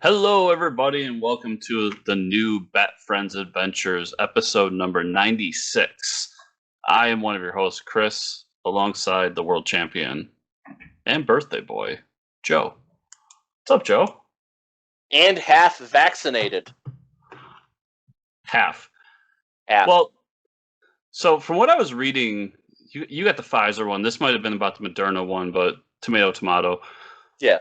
Hello, everybody, and welcome to the new Bat Friends Adventures, episode number 96. I am one of your hosts, Chris, alongside the world champion and birthday boy, Joe. What's up, Joe? And half vaccinated. Half. Half. Well, so from what I was reading, you got the Pfizer one. This might have been about the Moderna one, but tomato. Yeah.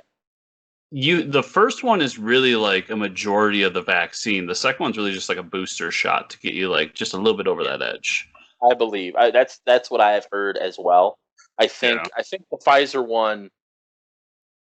The first one is really like a majority of the vaccine. The second one's really just like a booster shot to get you like just a little bit over that edge. I believe that's what I have heard as well. I think the Pfizer one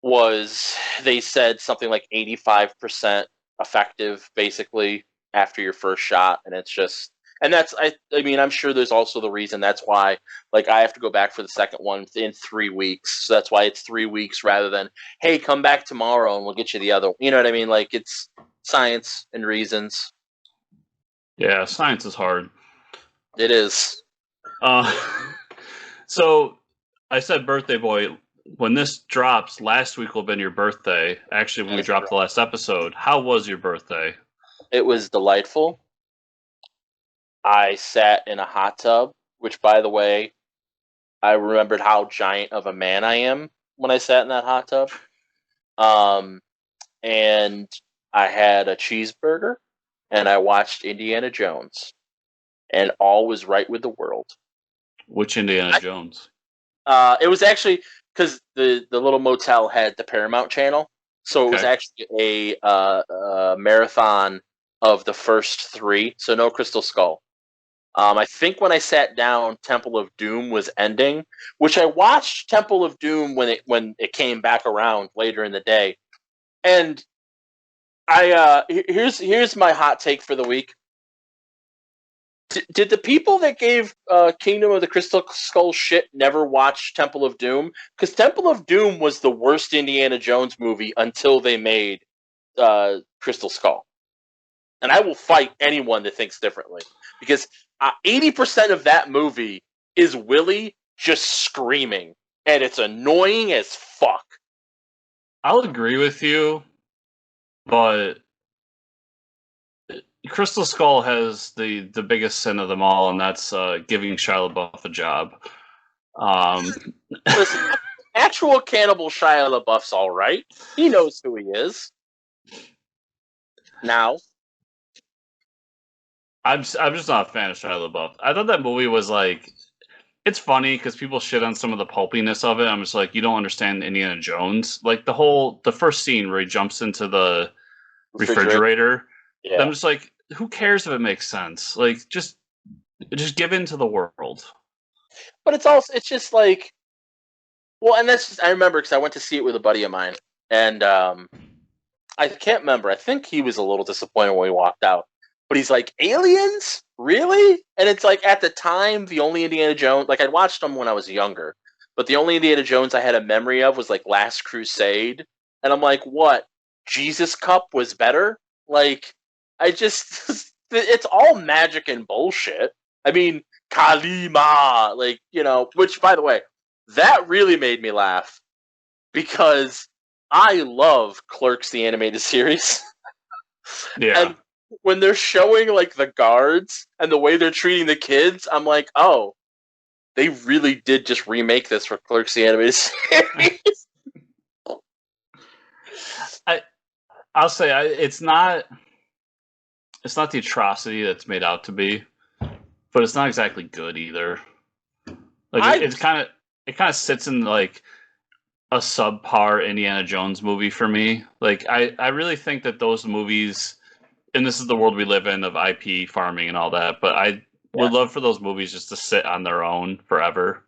was, they said something like 85% effective basically after your first shot, and it's just, and that's I mean, I'm sure there's also the reason that's why, like, I have to go back for the second one in 3 weeks. So that's why it's 3 weeks rather than, hey, come back tomorrow and we'll get you the other. You know what I mean? Like, it's science and reasons. Yeah, science is hard. It is. So I said birthday boy. When this drops, last week will have been your birthday. Actually, when we dropped the last episode, how was your birthday? It was delightful. I sat in a hot tub, which, by the way, I remembered how giant of a man I am when I sat in that hot tub. And I had a cheeseburger, and I watched Indiana Jones, and all was right with the world. Which Indiana Jones? It was actually because the little motel had the Paramount channel, so it was actually a marathon of the first three. So no Crystal Skull. I think when I sat down, Temple of Doom was ending, which I watched Temple of Doom when it came back around later in the day, and here's my hot take for the week. Did the people that gave Kingdom of the Crystal Skull shit never watch Temple of Doom? Because Temple of Doom was the worst Indiana Jones movie until they made Crystal Skull. And I will fight anyone that thinks differently. Because 80% of that movie is Willie just screaming. And it's annoying as fuck. I'll agree with you, but Crystal Skull has the biggest sin of them all, and that's giving Shia LaBeouf a job. Listen, actual cannibal Shia LaBeouf's all right. He knows who he is. Now, I'm just not a fan of Shia LaBeouf. I thought that movie was like, it's funny because people shit on some of the pulpiness of it. I'm just like, you don't understand Indiana Jones. Like the first scene where he jumps into the refrigerator. Yeah. I'm just like, who cares if it makes sense? Like, just give in to the world. But it's just like, well, and that's just, I remember because I went to see it with a buddy of mine, and I can't remember. I think he was a little disappointed when we walked out. But he's like, aliens? Really? And it's like, at the time, the only Indiana Jones, like, I'd watched them when I was younger, but the only Indiana Jones I had a memory of was like Last Crusade. And I'm like, what? Jesus Cup was better? Like, I just, it's all magic and bullshit. I mean, Kalima, like, you know, which, by the way, that really made me laugh because I love Clerks, the animated series. Yeah. And when they're showing like the guards and the way they're treating the kids, I'm like, oh, they really did just remake this for Clerks, the animated series. I'll say it's not the atrocity that's made out to be, but it's not exactly good either. Like it kind of sits in like a subpar Indiana Jones movie for me. Like I really think that those movies, and this is the world we live in of IP farming and all that, but I would love for those movies just to sit on their own forever.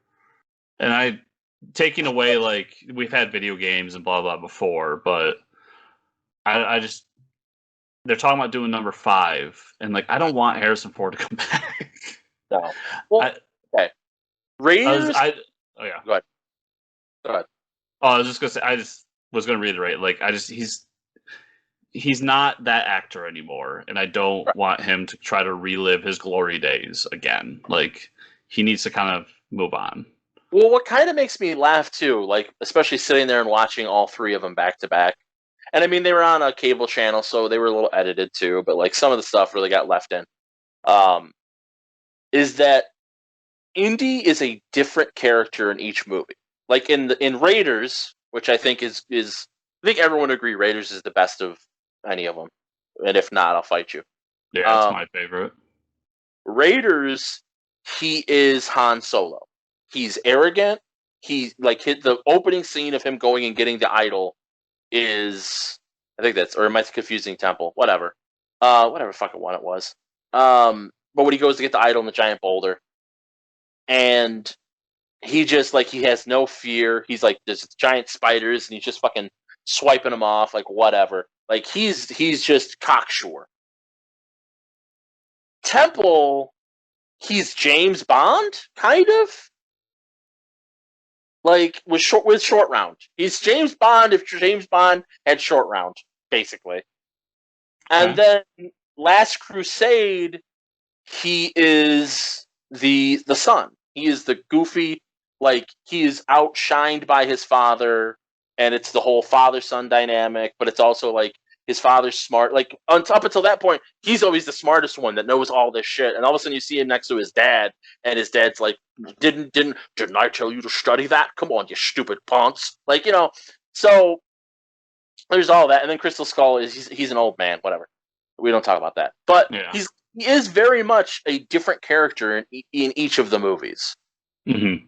And taking away, like, we've had video games and blah blah before, but I just, they're talking about doing number 5, and like, I don't want Harrison Ford to come back. No. Well, okay. Raiders. Oh yeah. Go ahead. Oh, I was just gonna say, I just was gonna reiterate, like, he's not that actor anymore, and I don't want him to try to relive his glory days again. Like, he needs to kind of move on. Well, what kind of makes me laugh too, like, especially sitting there and watching all three of them back to back, And I mean, they were on a cable channel, so they were a little edited too. But like some of the stuff really got left in. Is that Indy is a different character in each movie. Like in Raiders, which I think is I think everyone would agree Raiders is the best of any of them. And if not, I'll fight you. Yeah, it's my favorite. Raiders, he is Han Solo. He's arrogant. He like the opening scene of him going and getting the idol is, I think that's, or am I confusing Temple? Whatever. Whatever fucking one it was. But when he goes to get the idol in the giant boulder, and he just like he has no fear. He's like there's giant spiders, and he's just fucking swiping them off like whatever. Like he's just cocksure. Temple, he's James Bond, kind of. Like with short round. He's James Bond if James Bond had short round, basically. And then Last Crusade, he is the son. He is the goofy, like he is outshined by his father, and it's the whole father-son dynamic, but it's also like his father's smart. Like up until that point, he's always the smartest one that knows all this shit. And all of a sudden you see him next to his dad, and his dad's like, Didn't I tell you to study that? Come on, you stupid punks. Like, you know, so there's all that. And then Crystal Skull he's an old man, whatever. We don't talk about that. But he is very much a different character in each of the movies. Mm-hmm.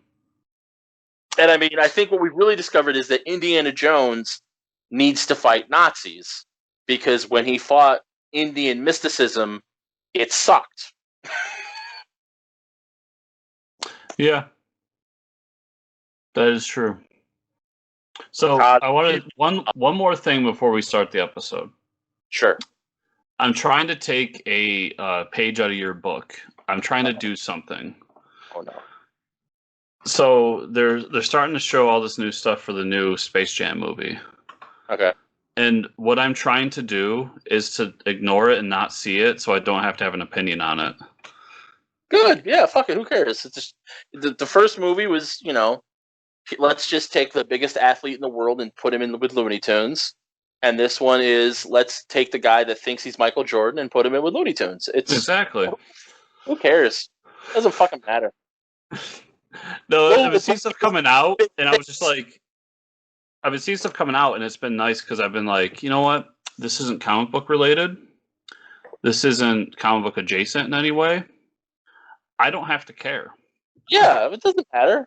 And I mean, I think what we've really discovered is that Indiana Jones needs to fight Nazis, because when he fought Indian mysticism, it sucked. Yeah, that is true. So I wanted one more thing before we start the episode. Sure. I'm trying to take a page out of your book. I'm trying to do something. Oh no. So they're starting to show all this new stuff for the new Space Jam movie. Okay. And what I'm trying to do is to ignore it and not see it, so I don't have to have an opinion on it. Good. Yeah, fuck it. Who cares? It's just the first movie was, you know, let's just take the biggest athlete in the world and put him in with Looney Tunes. And this one is let's take the guy that thinks he's Michael Jordan and put him in with Looney Tunes. It's exactly. Who cares? It doesn't fucking matter. No, I've been seeing stuff coming out, and I was just like, I've been seeing stuff coming out, and it's been nice because I've been like, you know what? This isn't comic book related. This isn't comic book adjacent in any way. I don't have to care. Yeah, it doesn't matter.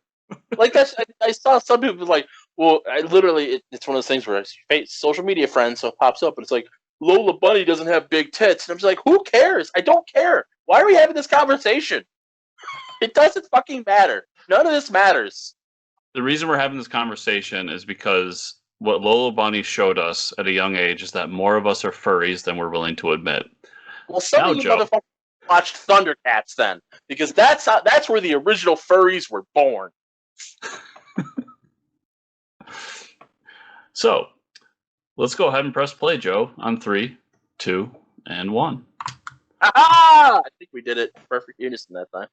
Like that's, I saw some people like, well, it's one of those things where I social media friends, so it pops up, and it's like Lola Bunny doesn't have big tits, and I'm just like, who cares? I don't care. Why are we having this conversation? It doesn't fucking matter. None of this matters. The reason we're having this conversation is because what Lola Bunny showed us at a young age is that more of us are furries than we're willing to admit. Well, some of you motherfuckers watched Thundercats then, because that's where the original furries were born. So, let's go ahead and press play, Joe, on 3, 2, and 1. Ah! I think we did it perfect unison that time.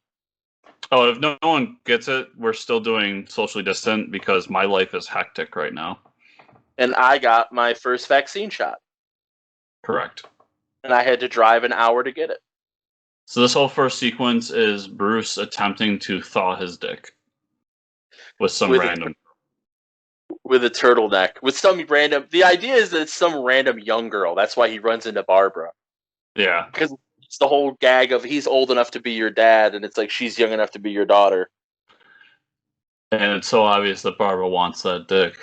Oh, if no one gets it, we're still doing socially distant because my life is hectic right now. And I got my first vaccine shot. Correct. And I had to drive an hour to get it. So this whole first sequence is Bruce attempting to thaw his dick with some random... With a turtleneck. With some random... The idea is that it's some random young girl. That's why he runs into Barbara. Yeah. Because it's the whole gag of he's old enough to be your dad, and it's like she's young enough to be your daughter. And it's so obvious that Barbara wants that dick.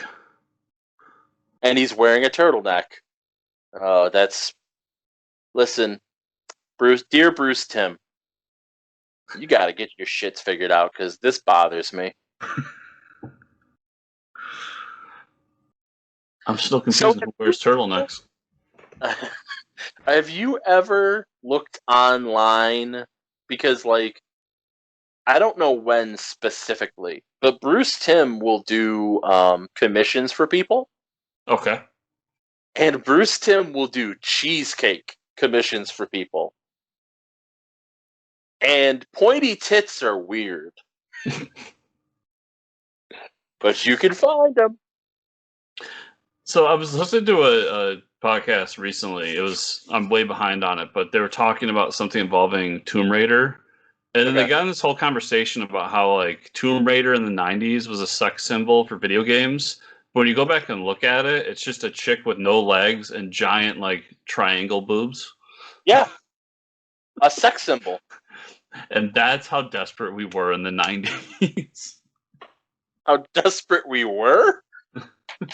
And he's wearing a turtleneck. Oh, that's... Listen, dear Bruce Timm, you gotta get your shits figured out, because this bothers me. I'm still confused who wears turtlenecks. Have you ever looked online? Because, like, I don't know when specifically, but Bruce Timm will do commissions for people. Okay. And Bruce Timm will do cheesecake commissions for people. And pointy tits are weird. But you can find them. So I was listening to a podcast recently. I'm way behind on it, but they were talking about something involving Tomb Raider. And then they got in this whole conversation about how like Tomb Raider in the '90s was a sex symbol for video games. But when you go back and look at it, it's just a chick with no legs and giant like triangle boobs. Yeah, a sex symbol. And that's how desperate we were in the '90s. How desperate we were? I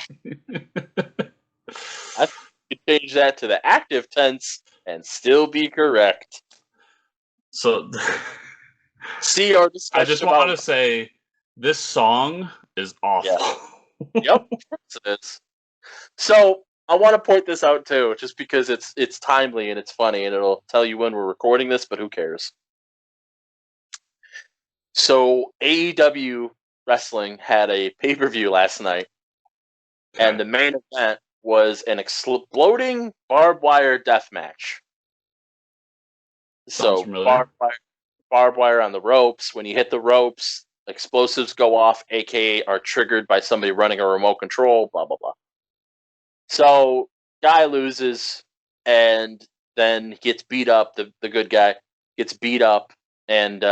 think you could change that to the active tense and still be correct. So, see our discussion. I just want to say this song is awful. Yeah. Yep, of course it is. So I want to point this out too, just because it's timely and it's funny, and it'll tell you when we're recording this. But who cares? So AEW Wrestling had a pay-per-view last night, and the main event was an exploding barbed wire death match. So barbed wire on the ropes. When you hit the ropes, explosives go off, aka are triggered by somebody running a remote control, blah, blah, blah. So guy loses and then gets beat up. The good guy gets beat up and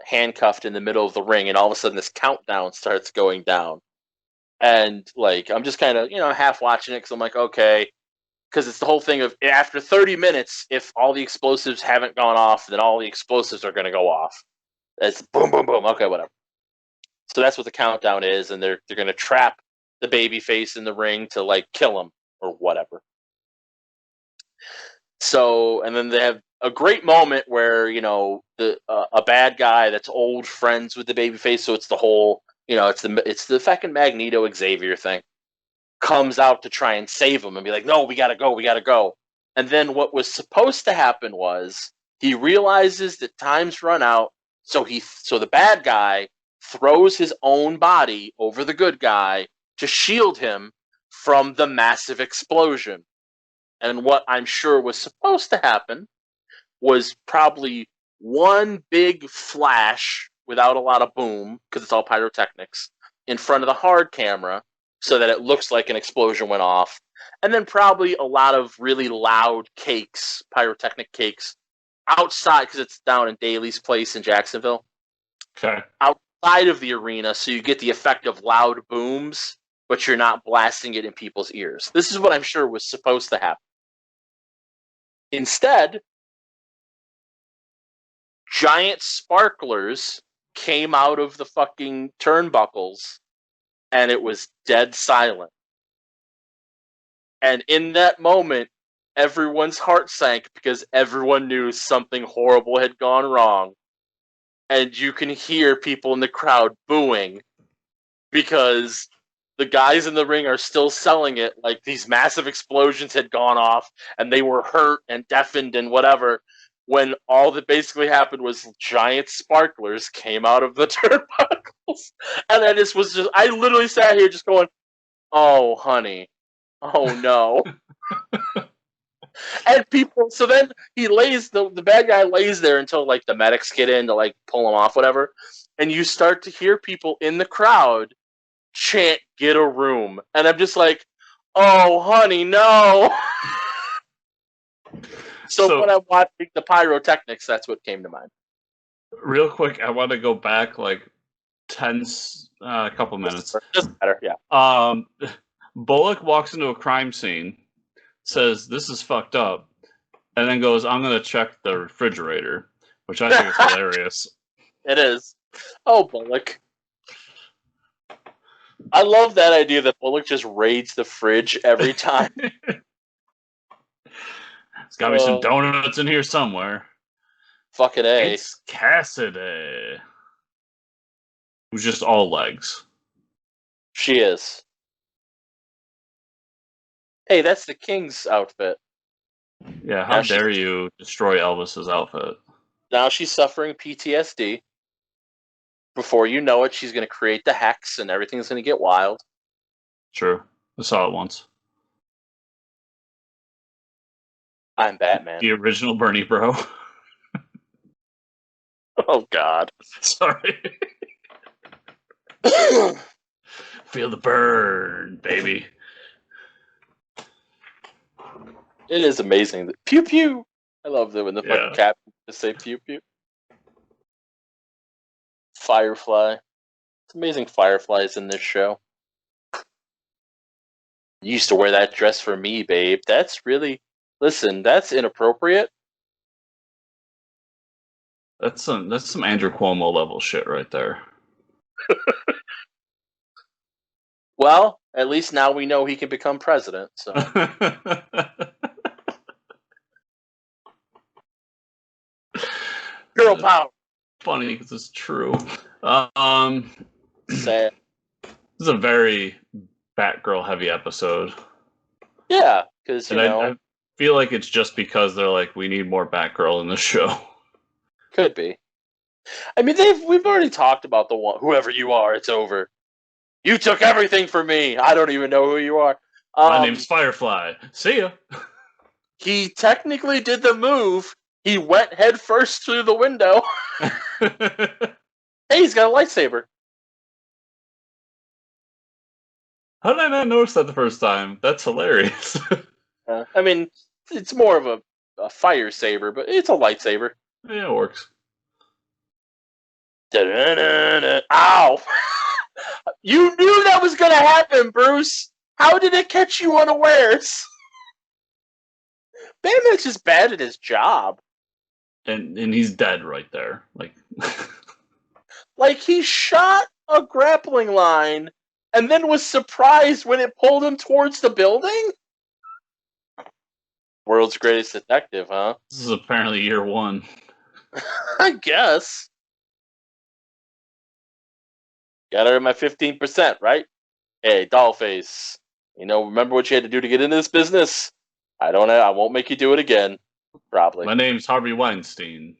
handcuffed in the middle of the ring, and all of a sudden this countdown starts going down. And like I'm just kind of half watching it because I'm like, okay, because it's the whole thing of after 30 minutes, if all the explosives haven't gone off, then all the explosives are going to go off. It's boom, boom, boom. Okay, whatever. So that's what the countdown is, and they're going to trap the baby face in the ring to like kill him or whatever. So, and then they have a great moment where a bad guy that's old friends with the baby face. So it's the whole it's the fucking Magneto Xavier thing. Comes out to try and save him and be like, no, we gotta go. And then what was supposed to happen was he realizes that time's run out, so the bad guy throws his own body over the good guy to shield him from the massive explosion. And what I'm sure was supposed to happen was probably one big flash without a lot of boom, because it's all pyrotechnics, in front of the hard camera, so that it looks like an explosion went off. And then probably a lot of really loud cakes, pyrotechnic cakes, outside, because it's down in Daly's place in Jacksonville. Okay. Outside of the arena, so you get the effect of loud booms, but you're not blasting it in people's ears. This is what I'm sure was supposed to happen. Instead, giant sparklers came out of the fucking turnbuckles, and it was dead silent. And in that moment, everyone's heart sank because everyone knew something horrible had gone wrong. And you can hear people in the crowd booing because the guys in the ring are still selling it like these massive explosions had gone off and they were hurt and deafened and whatever, when all that basically happened was giant sparklers came out of the turnbuckles. And I literally sat here just going, oh, honey. Oh, no. And people, so then he lays, the bad guy lays there until like the medics get in to like pull him off, whatever. And you start to hear people in the crowd chant, get a room. And I'm just like, oh, honey, no. So when I'm watching the pyrotechnics, that's what came to mind. Real quick, I want to go back like a couple minutes. Doesn't matter, yeah. Bullock walks into a crime scene, says, this is fucked up, and then goes, I'm going to check the refrigerator, which I think is hilarious. It is. Oh, Bullock. I love that idea that Bullock just raids the fridge every time. There's got to be some donuts in here somewhere. Fucking A. It's Cassidy. Who's just all legs. She is. Hey, that's the King's outfit. Yeah, how dare you destroy Elvis's outfit? Now she's suffering PTSD. Before you know it, she's going to create the hex and everything's going to get wild. True. I saw it once. I'm Batman. The original Bernie Bro. Oh, God. Sorry. Feel the burn, baby. It is amazing. Pew pew. I love that when the fucking cat just say pew pew. Firefly. It's amazing Fireflies in this show. You used to wear that dress for me, babe. That's really... Listen, that's inappropriate. That's some Andrew Cuomo level shit right there. Well, at least now we know he can become president, so... Girl power! Funny, because it's true. Sad. This is a very Batgirl heavy episode. Yeah, because, I feel like it's just because they're like, we need more Batgirl in the show. Could be. I mean, we've already talked about the one, whoever you are, it's over. You took everything from me. I don't even know who you are. My name's Firefly. See ya. He technically did the move. He went head first through the window. Hey, he's got a lightsaber. How did I not notice that the first time? That's hilarious. I mean, it's more of a fire saber, but it's a lightsaber. Yeah, it works. Da-da-da-da. Ow! You knew that was going to happen, Bruce. How did it catch you unawares? Batman's just bad at his job. And he's dead right there. Like he shot a grappling line and then was surprised when it pulled him towards the building? World's greatest detective, huh? This is apparently year one. I guess. Got her at my 15%, right? Hey, Dollface. Remember what you had to do to get into this business? I won't make you do it again. Probably. My name's Harvey Weinstein.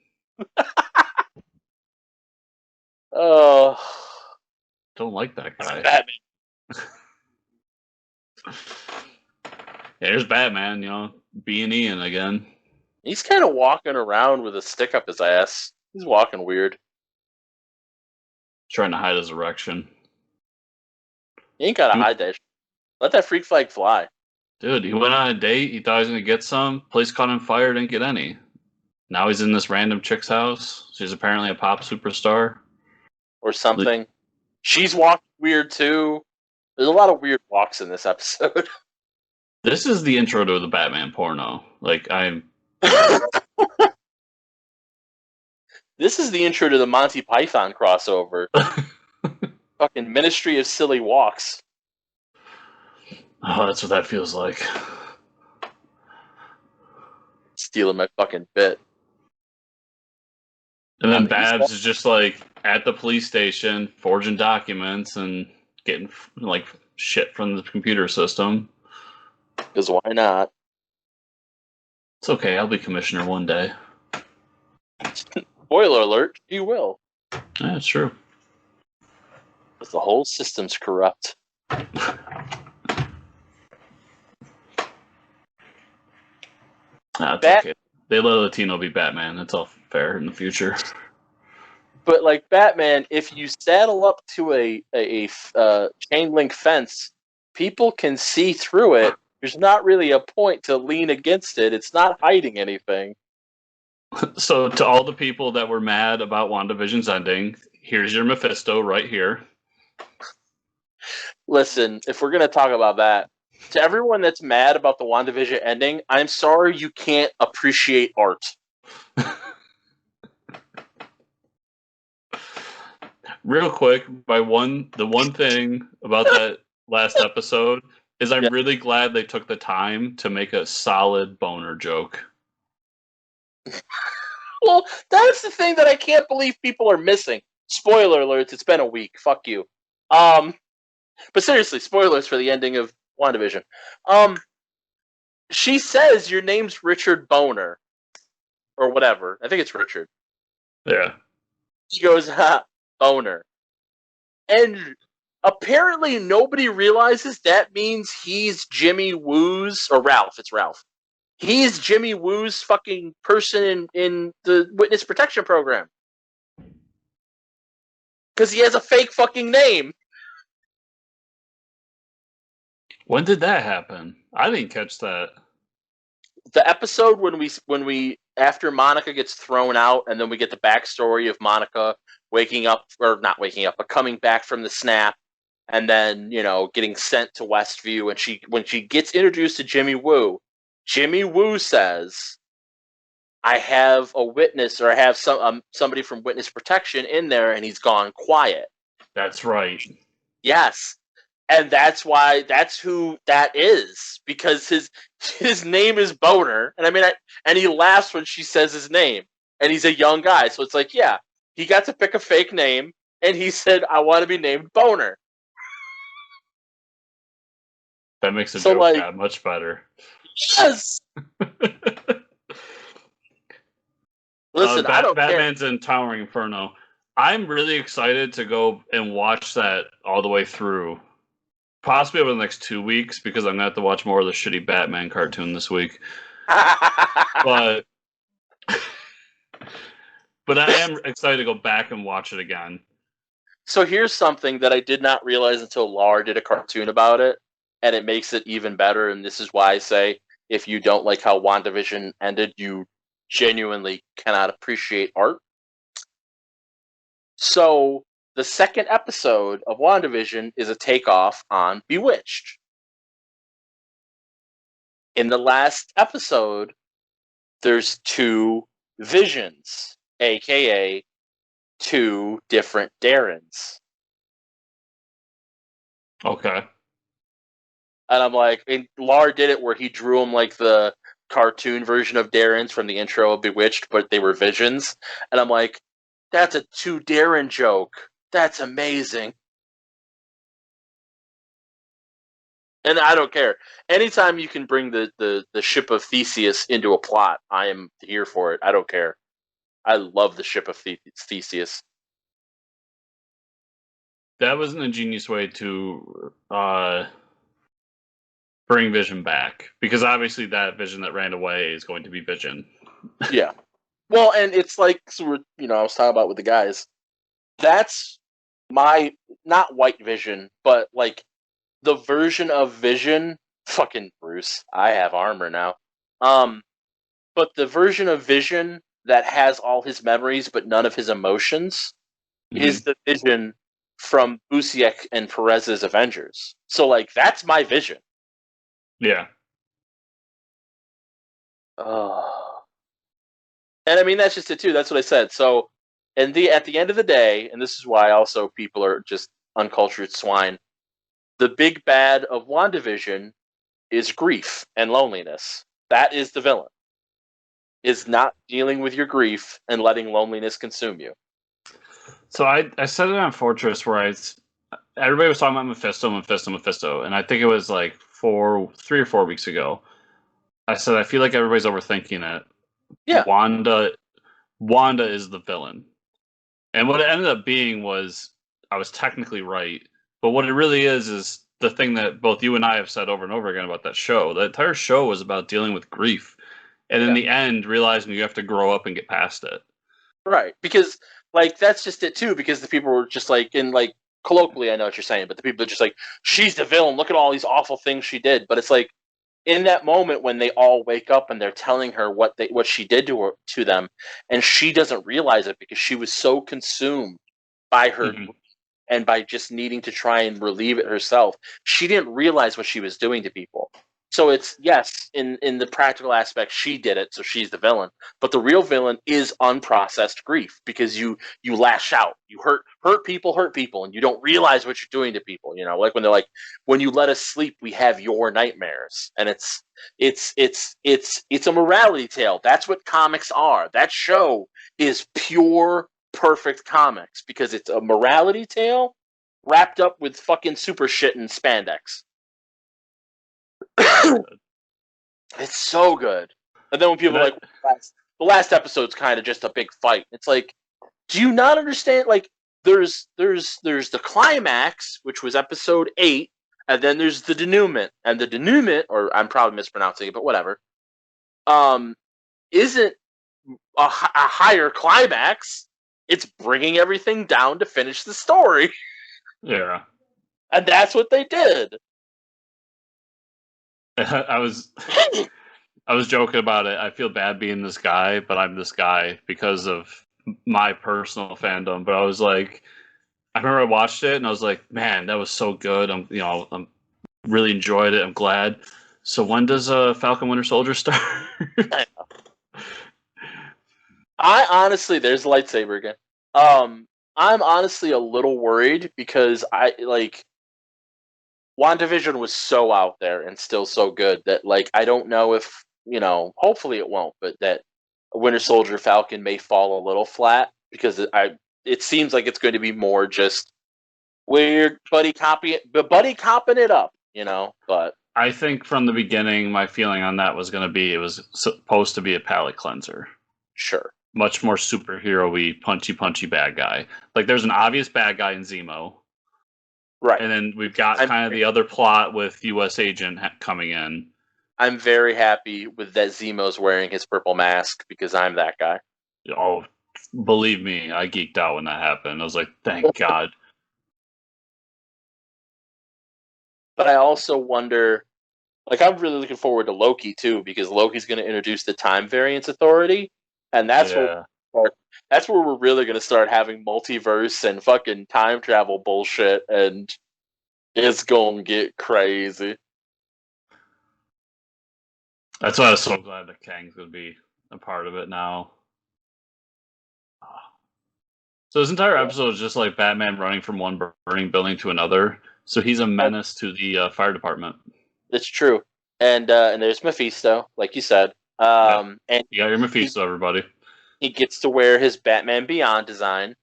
Oh. Don't like that guy. Batman. Yeah, here's Batman, being Ian again. He's kind of walking around with a stick up his ass. He's walking weird. Trying to hide his erection. He ain't gotta hide that. Let that freak flag fly. Dude, he went on a date. He thought he was going to get some. Place caught on fire. Didn't get any. Now he's in this random chick's house. She's apparently a pop superstar. Or something. She's walking weird, too. There's a lot of weird walks in this episode. This is the intro to the Batman porno. This is the intro to the Monty Python crossover. Fucking Ministry of Silly Walks. Oh, that's what that feels like. Stealing my fucking bit. And then Babs is just at the police station, forging documents and getting shit from the computer system. Because why not? It's okay. I'll be commissioner one day. Spoiler alert, you will. Yeah, it's true. Because the whole system's corrupt. That's okay. They let a Latino be Batman. That's all fair in the future. But Batman, if you saddle up to a chain link fence, people can see through it. There's not really a point to lean against it. It's not hiding anything. So to all the people that were mad about WandaVision's ending, here's your Mephisto right here. Listen, if we're going to talk about that, to everyone that's mad about the WandaVision ending, I'm sorry you can't appreciate art. Real quick, the one thing about that last episode is I'm really glad they took the time to make a solid boner joke. Well, that's the thing that I can't believe people are missing. Spoiler alerts, it's been a week. Fuck you. But seriously, spoilers for the ending of WandaVision. She says your name's Richard Boner. Or whatever. I think it's Richard. Yeah. He goes, ha, Boner. And apparently nobody realizes that means he's Jimmy Woo's, or Ralph, it's Ralph. He's Jimmy Woo's fucking person in the witness protection program. Because he has a fake fucking name. When did that happen? I didn't catch that. the episode when we after Monica gets thrown out, and then we get the backstory of Monica waking up, or not waking up, but coming back from the snap, and then getting sent to Westview, and when she gets introduced to Jimmy Woo says, "I have a witness, or I have somebody from witness protection in there, and he's gone quiet." That's right. Yes. And that's who that is, because his name is Boner, and and he laughs when she says his name, and he's a young guy, so it's like, yeah, he got to pick a fake name, and he said, "I want to be named Boner." That makes the joke that much better. Yes. Listen, I don't Batman's care. in Towering Inferno. I'm really excited to go and watch that all the way through. Possibly over the next 2 weeks, because I'm going to have to watch more of the shitty Batman cartoon this week. But I am excited to go back and watch it again. So here's something that I did not realize until Lar did a cartoon about it, and it makes it even better, and this is why I say, if you don't like how WandaVision ended, you genuinely cannot appreciate art. So the second episode of WandaVision is a takeoff on Bewitched. In the last episode, there's two visions, aka two different Darrens. Okay. And I'm like, and Lar did it where he drew them like the cartoon version of Darrens from the intro of Bewitched, but they were visions. And I'm like, that's a two Darren joke. That's amazing. And I don't care. Anytime you can bring the ship of Theseus into a plot, I am here for it. I don't care. I love the ship of Theseus. That was an ingenious way to bring Vision back, because obviously that Vision that ran away is going to be Vision. Yeah. Well, and it's like, so I was talking about with the guys. That's my, not White Vision, but like the version of Vision. Fucking Bruce, I have armor now. But the version of Vision that has all his memories but none of his emotions is the Vision from Busiek and Perez's Avengers. So, like, that's my Vision. Yeah. And I mean, that's just it too. That's what I said. So, at the end of the day, and this is why also people are just uncultured swine, the big bad of WandaVision is grief and loneliness. That is the villain. Is not dealing with your grief and letting loneliness consume you. So I said it on Fortress where everybody was talking about Mephisto, and I think it was like 3 or 4 weeks ago. I said, I feel like everybody's overthinking it. Yeah. Wanda is the villain. And what it ended up being was, I was technically right, but what it really is the thing that both you and I have said over and over again about that show. The entire show was about dealing with grief. And in the end, realizing you have to grow up and get past it. Right. Because, like, that's just it, too. Because the people were just like, colloquially, I know what you're saying, but the people are just like, she's the villain. Look at all these awful things she did. But it's like, in that moment when they all wake up and they're telling her what she did to them, and she doesn't realize it because she was so consumed by her and by just needing to try and relieve it herself, she didn't realize what she was doing to people. So it's, yes, in the practical aspect, she did it, so she's the villain. But the real villain is unprocessed grief, because you lash out, you hurt people, and you don't realize what you're doing to people. Like when they're like, when you let us sleep, we have your nightmares, and it's a morality tale. That's what comics are. That show is pure, perfect comics, because it's a morality tale wrapped up with fucking super shit and spandex. It's so good. And then when people are like, the last episode's kind of just a big fight, it's like, do you not understand? Like, there's the climax, which was episode 8, and then there's the denouement. And the denouement, or I'm probably mispronouncing it, but whatever, isn't a higher climax. It's bringing everything down to finish the story. Yeah. And that's what they did. I was I was joking about it. I feel bad being this guy, but I'm this guy because of my personal fandom. But I was like, I remember I watched it and I was like, man, that was so good. I'm really enjoyed it. I'm glad. So when does Falcon Winter Soldier start? I honestly, there's a lightsaber again. I'm honestly a little worried because WandaVision was so out there and still so good that I don't know if hopefully it won't, but that Winter Soldier Falcon may fall a little flat because it seems like it's going to be more just weird buddy copping it up, But I think from the beginning, my feeling on that was going to be it was supposed to be a palate cleanser. Sure. Much more superhero-y, punchy bad guy. Like, there's an obvious bad guy in Zemo. Right. And then we've got kind of the other plot with U.S. Agent coming in. I'm very happy with that Zemo's wearing his purple mask because I'm that guy. Oh, believe me, I geeked out when that happened. I was like, thank God. But I also wonder, I'm really looking forward to Loki too, because Loki's going to introduce the Time Variance Authority, and that's where we're really going to start having multiverse and fucking time travel bullshit, and it's going to get crazy. That's why I was so glad that Kang's going to be a part of it now. So this entire episode is just like Batman running from one burning building to another. So he's a menace to the fire department. It's true. And there's Mephisto, like you said. And you got your Mephisto, everybody. He gets to wear his Batman Beyond design.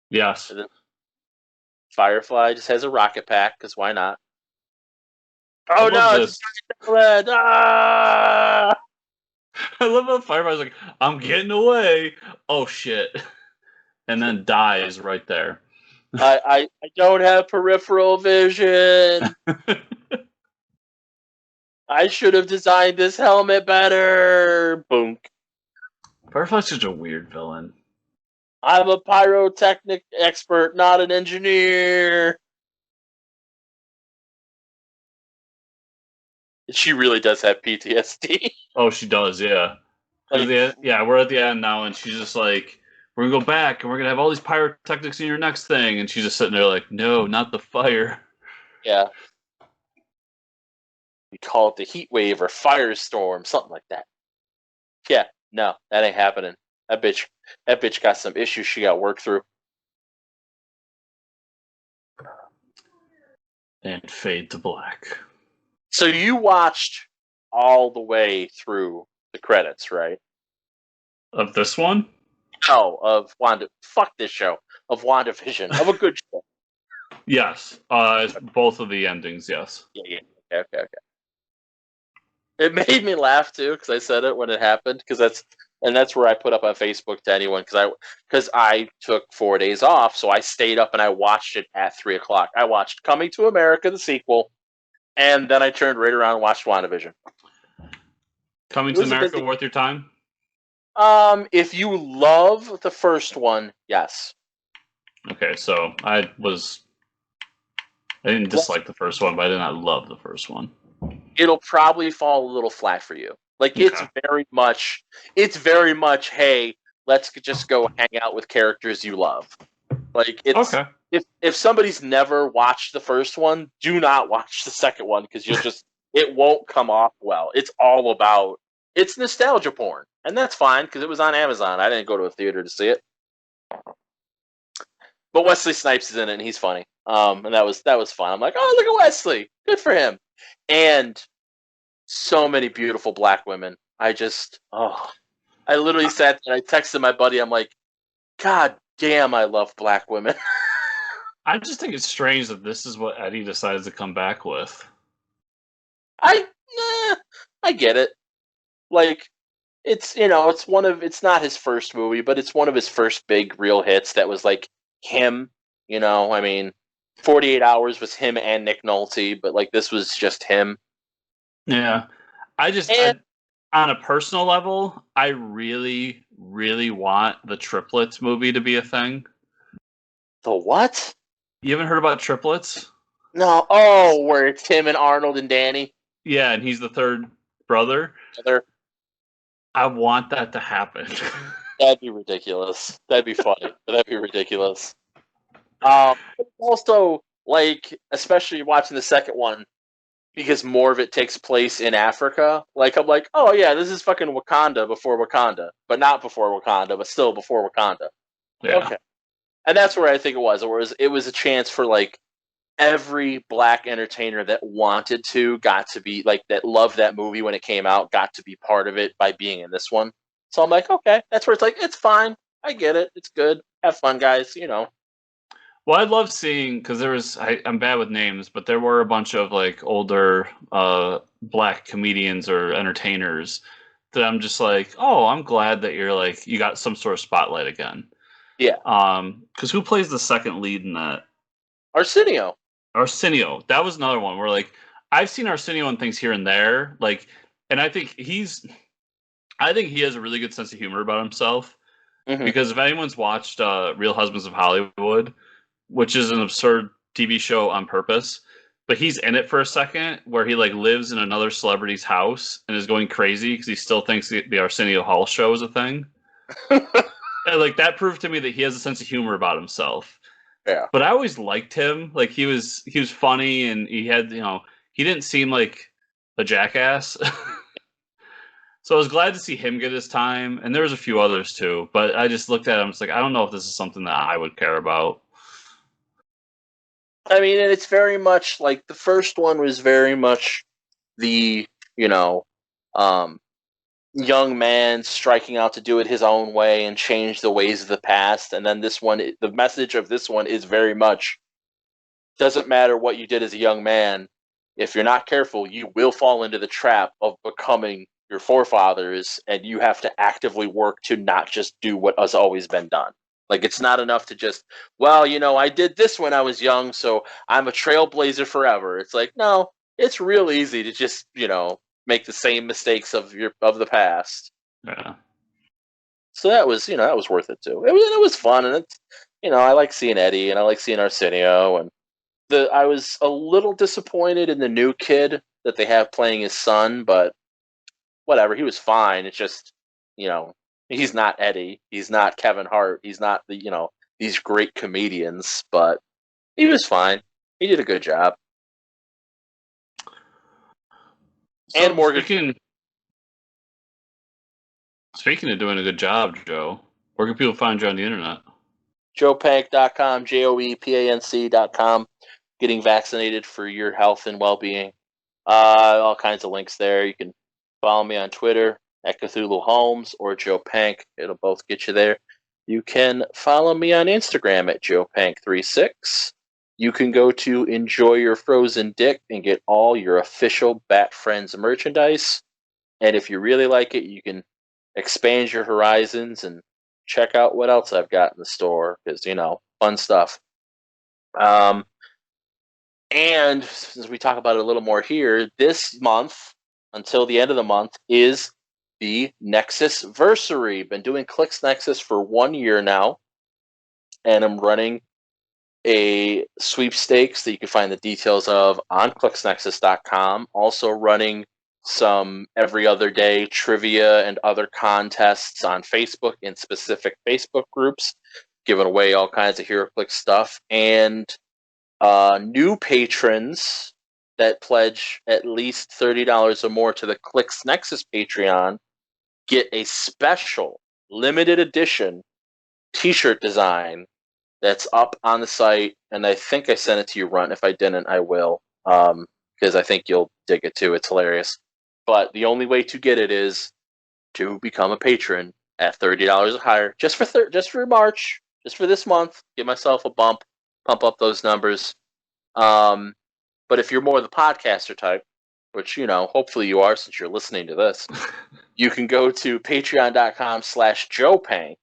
Yes. Firefly just has a rocket pack, because why not? Oh no! It's ah! I love how Firefly's like, I'm getting away. Oh shit. And then dies right there. I don't have peripheral vision. I should have designed this helmet better. Boom. Firefly's such a weird villain. I'm a pyrotechnic expert, not an engineer. She really does have PTSD. Oh, she does, yeah. We're at the end now, and she's just like, we're gonna go back, and we're gonna have all these pyrotechnics in your next thing, and she's just sitting there like, no, not the fire. Yeah. We call it the heat wave or firestorm, something like that. Yeah, no, that ain't happening. That bitch got some issues she got worked through. And fade to black. So you watched all the way through the credits, right? Of this one? Oh, of Wanda. Fuck this show. Of WandaVision. Of a good show. Yes. Both of the endings, yes. Yeah. Okay. It made me laugh too, because I said it when it happened, because that's where I put up on Facebook to anyone, because I took 4 days off, so I stayed up and I watched it at 3:00. I watched Coming to America, the sequel, and then I turned right around and watched WandaVision. Coming to America worth your time? If you love the first one, yes. Okay, so I didn't dislike the first one, but I did not love the first one. It'll probably fall a little flat for you. It's very much, hey, let's just go hang out with characters you love. Okay. If somebody's never watched the first one, do not watch the second one, because it won't come off well. It's nostalgia porn, and that's fine because it was on Amazon. I didn't go to a theater to see it. But Wesley Snipes is in it, and he's funny. And that was fun. I'm like, oh, look at Wesley. Good for him. And so many beautiful black women. I literally sat there, I texted my buddy, I'm like, God damn, I love black women. I just think it's strange that this is what Eddie decides to come back with. I get it. It's not his first movie, but it's one of his first big real hits that was him. 48 Hours was him and Nick Nolte, but this was just him. Yeah. On a personal level, I really, really want the Triplets movie to be a thing. The what? You haven't heard about Triplets? No. Oh, where it's him and Arnold and Danny? Yeah, and he's the third brother. I want that to happen. That'd be ridiculous. That'd be funny. That'd be ridiculous. Also, like, especially watching the second one, because more of it takes place in Africa. Like, I'm like, oh yeah, this is fucking Wakanda before Wakanda, but not before Wakanda, but still before Wakanda. Yeah. Okay, and that's where I think it was. It was a chance for like every black entertainer that wanted to got to be like that loved that movie when it came out got to be part of it by being in this one. So I'm like, okay, that's where it's like it's fine. I get it. It's good. Have fun, guys. You know. Well, I love seeing because I'm bad with names, but there were a bunch of like older black comedians or entertainers that I'm just like, oh, I'm glad that you're like you got some sort of spotlight again. Yeah. Because who plays the second lead in that? Arsenio. Arsenio. That was another one where like I've seen Arsenio in things here and there, like, and I think he has a really good sense of humor about himself. Mm-hmm. Because if anyone's watched Real Husbands of Hollywood, which is an absurd TV show on purpose, but he's in it for a second where he like lives in another celebrity's house and is going crazy because he still thinks the Arsenio Hall show is a thing. And like that proved to me that he has a sense of humor about himself. Yeah. But I always liked him. Like he was funny and he had, he didn't seem like a jackass. So I was glad to see him get his time, and there was a few others too. But I just looked at him, it's like I don't know if this is something that I would care about. I mean, and it's very much like the first one was very much the young man striking out to do it his own way and change the ways of the past, and then this one, the message of this one is very much doesn't matter what you did as a young man. If you're not careful, you will fall into the trap of becoming your forefathers, and you have to actively work to not just do what has always been done. Like, it's not enough to just, well, I did this when I was young, so I'm a trailblazer forever. It's like, no, it's real easy to just, make the same mistakes of the past. Yeah. So that was, that was worth it too. It was fun, and it's, I like seeing Eddie, and I like seeing Arsenio, and I was a little disappointed in the new kid that they have playing his son, but whatever, he was fine. It's just, he's not Eddie, he's not Kevin Hart, he's not these great comedians, but he was fine. He did a good job. So and Morgan. Speaking of doing a good job, Joe, where can people find you on the internet? JoePank.com, JoePanc.com. Getting vaccinated for your health and well-being. All kinds of links there. You can follow me on Twitter at Cthulhu Holmes or Joe Pank. It'll both get you there. You can follow me on Instagram at JoePank36. You can go to Enjoy Your Frozen Dick and get all your official Bat Friends merchandise. And if you really like it, you can expand your horizons and check out what else I've got in the store, because, fun stuff. And since we talk about it a little more here, this month, until the end of the month, is the Nexus Versary. Been doing Clicks Nexus for 1 year now, and I'm running a sweepstakes that you can find the details of on clicksnexus.com. Also running some every other day trivia and other contests on Facebook in specific Facebook groups, giving away all kinds of HeroClix stuff. And new patrons that pledge at least $30 or more to the Clicks Nexus Patreon get a special limited edition t-shirt design that's up on the site, and I think I sent it to you, Runt. If I didn't, I will, because I think you'll dig it too. It's hilarious. But the only way to get it is to become a patron at $30 or higher, just for March, just for this month. Give myself a pump up those numbers. But if you're more the podcaster type, which, hopefully you are since you're listening to this, you can go to patreon.com/JoePank,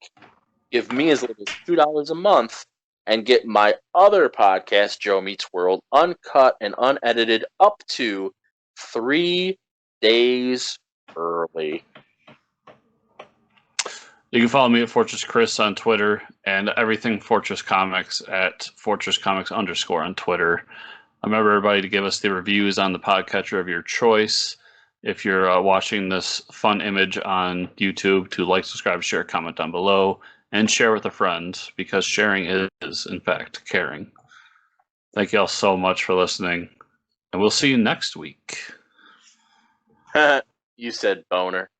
give me as little as $2 a month, and get my other podcast, Joe Meets World, uncut and unedited up to 3 days early. You can follow me at Fortress Chris on Twitter, and everything Fortress Comics at Fortress Comics _ on Twitter. Remember, everybody, to give us the reviews on the podcatcher of your choice. If you're watching this fun image on YouTube, to like, subscribe, share, comment down below, and share with a friend, because sharing is, in fact, caring. Thank you all so much for listening, and we'll see you next week. You said boner.